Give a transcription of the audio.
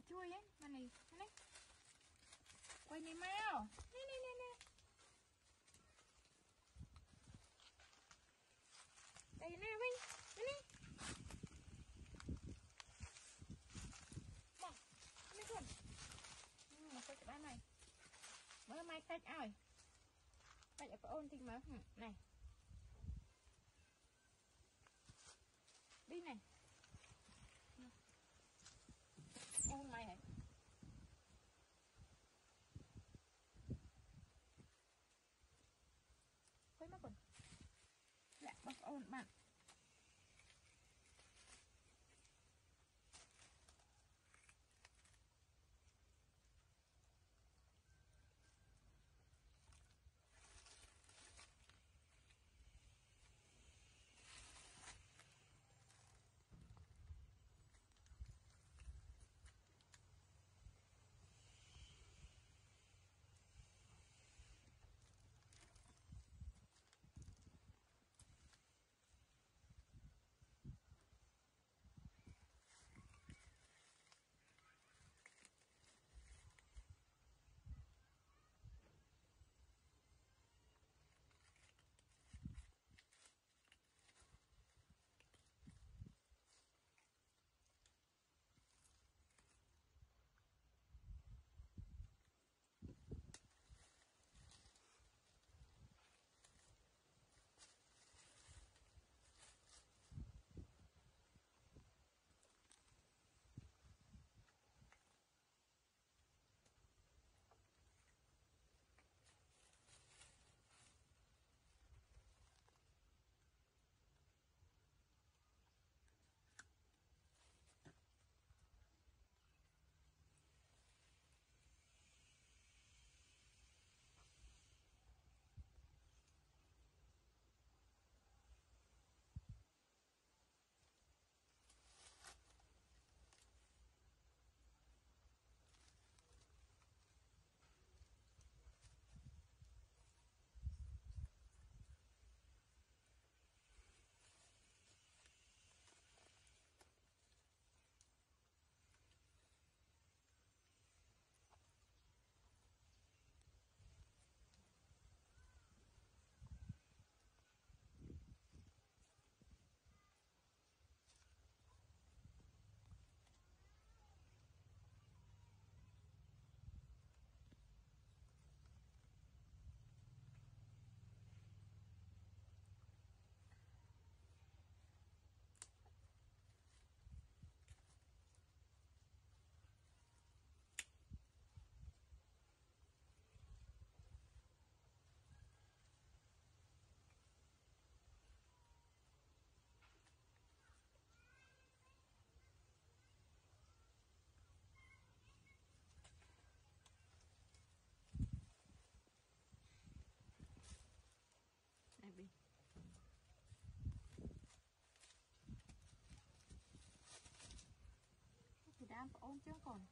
chui ấy, mà này quay này mau, nè, đây nè Vinh, đây mỏng, mấy con, mà sao cái bán này, mới mai cách ơi, cách ở ôn thì mà, này, đi này, ôn mày này. Quay mắt còn lẹ bác ôn bạn này đi. Thì đang ôn chứ còn